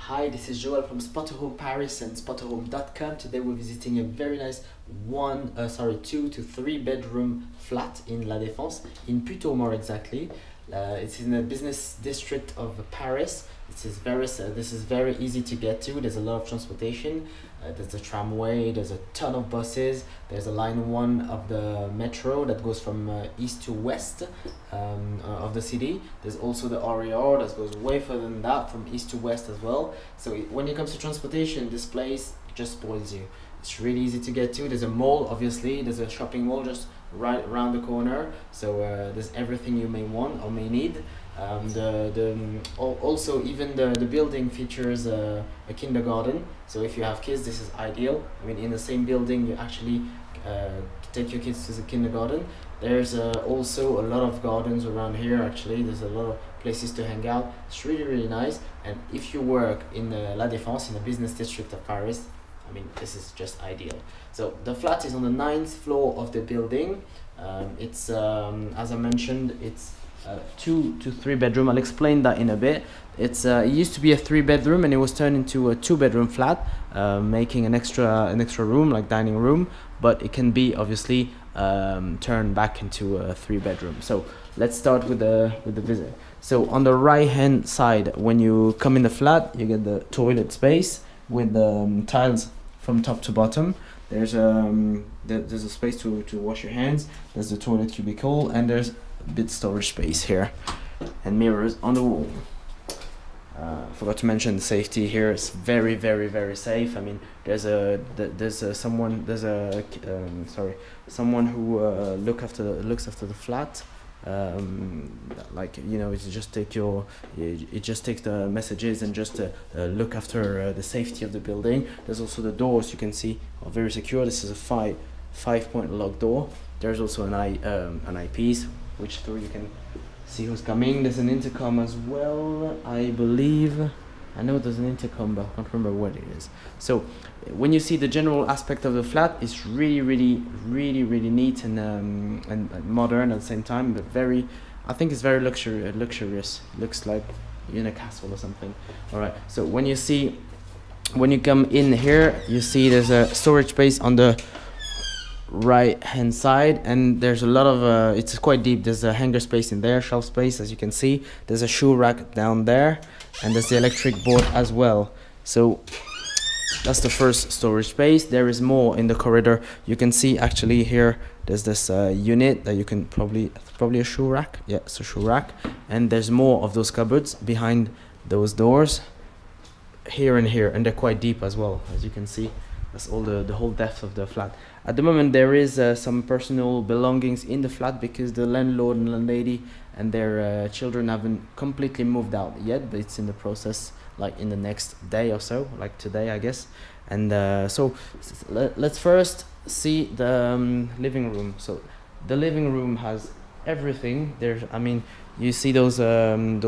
Hi, this is Joel from Spotahome Paris and Spotahome.com. Today we're visiting a very nice 2 to 3 bedroom flat in La Défense, in Puteaux more exactly. It's in the business district of Paris. This is very easy to get to. There's a lot of transportation. There's a tramway, there's a ton of buses. There's a line 1 of the metro that goes from east to west of the city. There's also the RER that goes way further than that, from east to west as well. So when it comes to transportation, this place just spoils you. It's really easy to get to. There's a mall, obviously. There's a shopping mall just right around the corner. So there's everything you may want or may need. Also even the building features a kindergarten. So if you have kids, this is ideal. I mean, in the same building, you actually take your kids to the kindergarten. There's also a lot of gardens around here. Actually, there's a lot of places to hang out. It's really nice. And if you work in La Défense, in the business district of Paris, I mean, this is just ideal. So the flat is on the 9th floor of the building. It's as I mentioned, it's 2 to 3 bedroom. I'll explain that in a bit. It used to be a 3 bedroom and it was turned into a 2 bedroom flat, making an extra room, like dining room, but it can be obviously turned back into a 3 bedroom. So let's start with the visit. So on the right hand side, when you come in the flat, you get the toilet space with the tiles from top to bottom. There's a space to wash your hands. There's the toilet cubicle, and there's a bit storage space here, and mirrors on the wall. Forgot to mention the safety here. It's very safe. I mean, someone who looks after the flat. Like, you know, it just takes the messages and just look after the safety of the building. There's also the doors, you can see, are very secure. This is a five-point lock door. There's also an eyepiece which through you can see who's coming. There's an intercom as well, I believe. I know there's an intercom, but I can't remember what it is. So when you see the general aspect of the flat, it's really neat and modern at the same time, but I think it's very luxurious. Looks like you're in a castle or something. All right. So when you come in here, you see there's a storage space on the right hand side, and there's a lot of it's quite deep. There's a hanger space in there, shelf space, as you can see. There's a shoe rack down there, and there's the electric board as well. So that's the first storage space. There is more in the corridor. You can see actually here there's this unit that you can probably a shoe rack. Yeah, it's a shoe rack. And there's more of those cupboards behind those doors here and here, and they're quite deep as well, as you can see. That's all the whole depth of the flat. At the moment, there is some personal belongings in the flat because the landlord and landlady and their children haven't completely moved out yet, but it's in the process, like in the next day or so, like today, I guess. And so let's first see the living room. So the living room has everything. You see those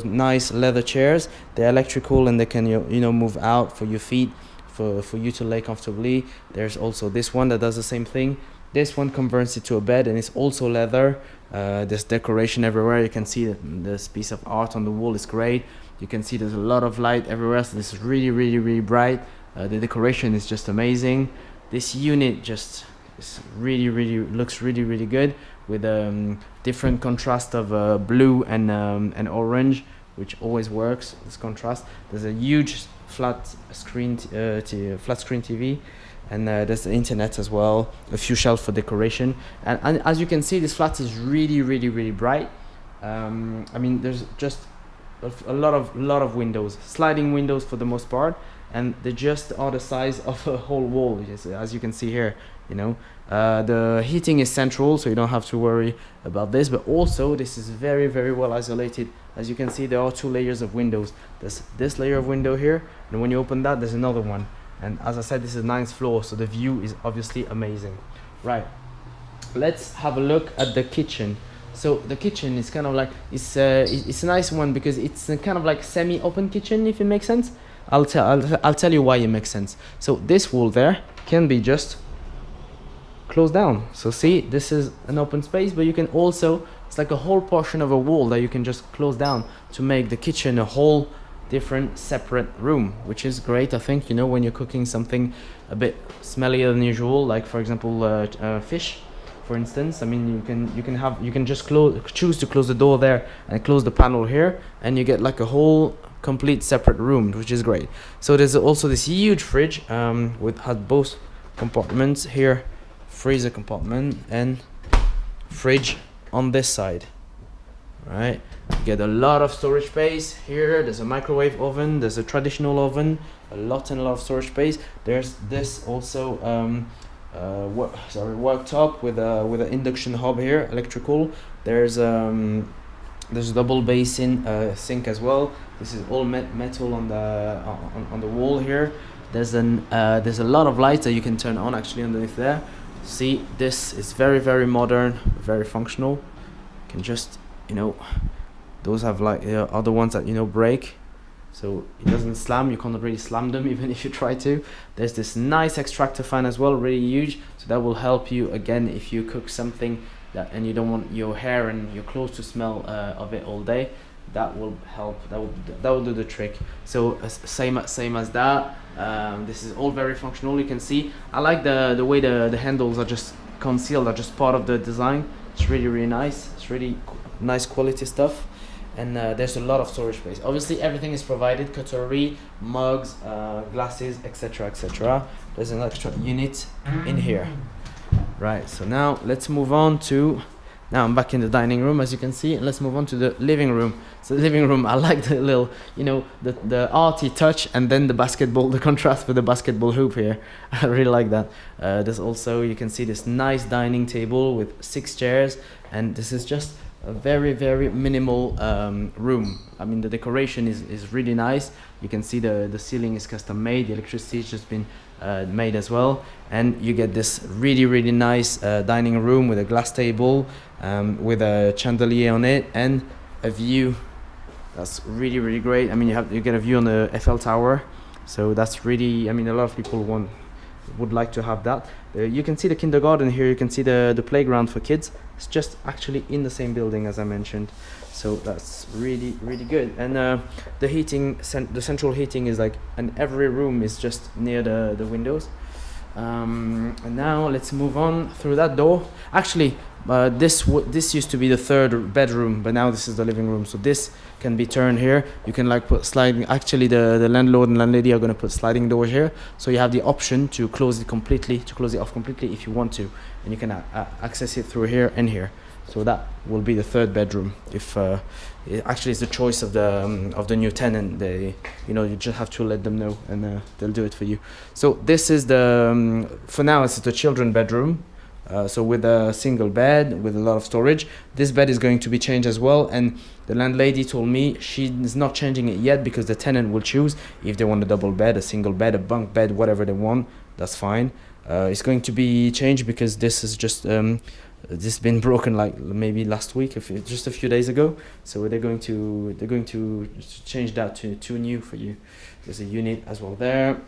nice leather chairs. They're electrical and they can move out for your feet. For you to lay comfortably. There's also this one that does the same thing. This one converts it to a bed and it's also leather. There's decoration everywhere. You can see that this piece of art on the wall is great. You can see there's a lot of light everywhere, so this is really bright. The decoration is just amazing. This unit just is looks really good with different contrast of blue and orange, which always works, this contrast. There's a huge flat screen TV, and there's the internet as well, a few shelves for decoration, and as you can see, this flat is really bright. There's just a lot of windows, sliding windows for the most part, and they just are the size of a whole wall, as you can see here. The heating is central, so you don't have to worry about this, but also this is very well isolated. As you can see, there are 2 layers of windows. There's this layer of window here, and when you open that, there's another one. And as I said, this is the 9th floor, so the view is obviously amazing. Right, let's have a look at the kitchen. So the kitchen is kind of like, it's a nice one because it's a kind of like semi-open kitchen, if it makes sense. I'll tell you why it makes sense. So this wall there can be just closed down. So see, this is an open space, but you can also, it's like a whole portion of a wall that you can just close down to make the kitchen a whole different separate room, which is great. I think, you know, when you're cooking something a bit smellier than usual, like for example fish, for instance. I mean, you can just choose to close the door there and close the panel here, and you get like a whole complete separate room, which is great. So there's also this huge fridge with had both compartments here, freezer compartment and fridge on this side, right? You get a lot of storage space here. There's a microwave oven, there's a traditional oven, a lot of storage space. There's this also worktop with an induction hob here, electrical. There's a double basin sink as well. This is all metal on the wall here. There's a lot of lights that you can turn on actually underneath there. See, this is very modern, very functional. You can just, you know, those have like other ones that, you know, break, so it doesn't slam. You can't really slam them even if you try to. There's this nice extractor fan as well, really huge, so that will help you again if you cook something that and you don't want your hair and your clothes to smell of it all day. That will help. That will do the trick. So same as that. This is all very functional. You can see I like the way the handles are just concealed, are just part of the design. It's really nice. It's really nice quality stuff. And there's a lot of storage space. Obviously everything is provided: cutlery, mugs, glasses, etc. There's an extra unit in here. Right, so now let's move on to, now I'm back in the dining room, as you can see, and let's move on to the living room. So the living room, I like the little, you know, the arty touch, and then the contrast with the basketball hoop here. I really like that. There's also, you can see this nice dining table with 6 chairs, and this is just a very minimal room. I mean, the decoration is really nice. You can see the ceiling is custom made, the electricity has just been made as well, and you get this really nice dining room with a glass table with a chandelier on it and a view that's really great. I mean, you get a view on the Eiffel Tower, so that's really, I mean, a lot of people would like to have that. You can see the kindergarten here, you can see the playground for kids. It's just actually in the same building as I mentioned, so that's really good. And the heating, the central heating is like, and every room is just near the windows. And now let's move on through that door. Actually, this used to be the 3rd bedroom, but now this is the living room, so this can be turned here. You can like put sliding, actually the landlord and landlady are going to put sliding doors here, so you have the option to close it off completely if you want to, and you can access it through here and here. So that will be the 3rd bedroom. If actually it's the choice of the new tenant. They, you know, you just have to let them know, and they'll do it for you. So this is the for now it's the children bedroom. So with a single bed with a lot of storage. This bed is going to be changed as well, and the landlady told me she's not changing it yet because the tenant will choose if they want a double bed, a single bed, a bunk bed, whatever they want. That's fine. It's going to be changed because this is just this has been broken like maybe last week, just a few days ago. So they're going to change that to new for you. There's a unit as well there.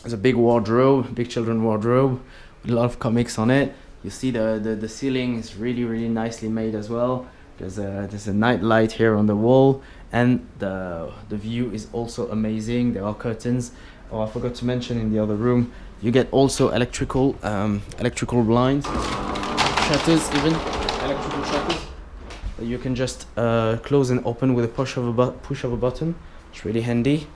There's a big wardrobe, big children wardrobe with a lot of comics on it. You see the ceiling is really nicely made as well. There's a night light here on the wall, and the view is also amazing. There are curtains. Oh, I forgot to mention, in the other room you get also electrical blinds, shutters, even electrical shutters that you can just close and open with a push of a button. It's really handy.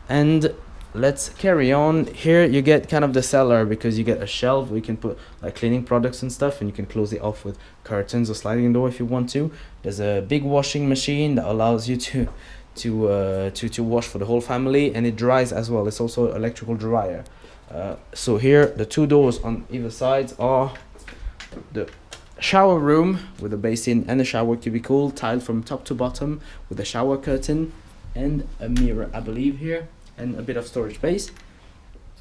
And let's carry on. Here you get kind of the cellar, because you get a shelf where you can put like cleaning products and stuff, and you can close it off with curtains or sliding door if you want to. There's a big washing machine that allows you to wash for the whole family, and it dries as well. It's also electrical dryer. So here the 2 doors on either side are the shower room with a basin and a shower cubicle, tiled from top to bottom with a shower curtain and a mirror, I believe, here, and a bit of storage space.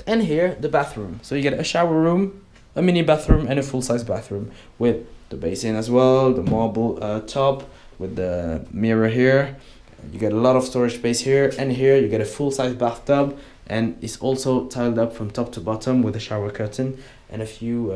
And here the bathroom. So you get a shower room, a mini bathroom, and a full-size bathroom with the basin as well, the marble tub with the mirror here. You get a lot of storage space here, and here you get a full-size bathtub, and it's also tiled up from top to bottom with a shower curtain and a few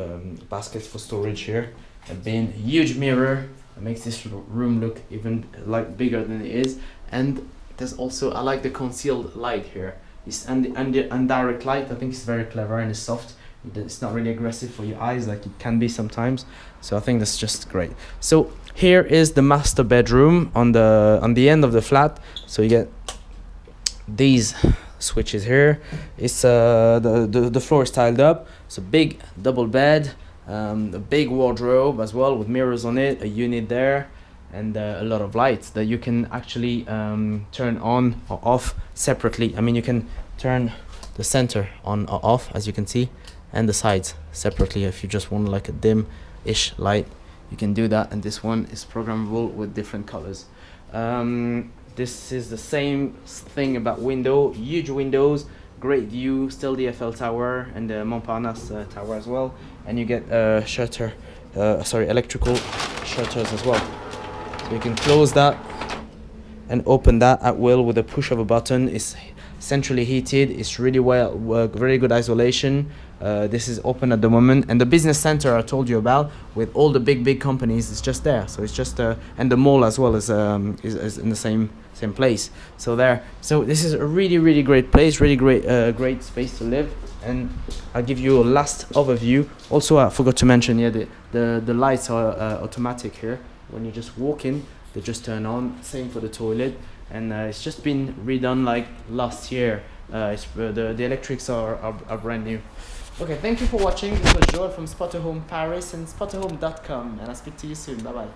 baskets for storage here. A bin, huge mirror that makes this room look even like bigger than it is, and There's also, I like the concealed light here. It's and the indirect light. I think it's very clever and it's soft. It's not really aggressive for your eyes like it can be sometimes. So I think that's just great. So here is the master bedroom on the end of the flat. So you get these switches here. It's the floor is tiled up. It's a big double bed, a big wardrobe as well with mirrors on it, a unit there, and a lot of lights that you can actually turn on or off separately. I mean, you can turn the center on or off, as you can see, and the sides separately. If you just want like a dim-ish light, you can do that, and this one is programmable with different colors. This is the same thing about window, huge windows, great view, still the Eiffel Tower and the Montparnasse Tower as well, and you get electrical shutters as well. So you can close that and open that at will with a push of a button. It's centrally heated. It's really very good isolation. This is open at the moment, and the business center I told you about with all the big companies is just there. So it's just and the mall as well is in the same place. So this is a really great place, really great space to live. And I'll give you a last overview. Also, I forgot to mention the lights are automatic here. When you just walk in, they just turn on. Same for the toilet. And it's just been redone like last year. The electrics are brand new. Okay, thank you for watching. This was Joel from Spotahome Paris and Spotahome.com, and I'll speak to you soon. Bye bye.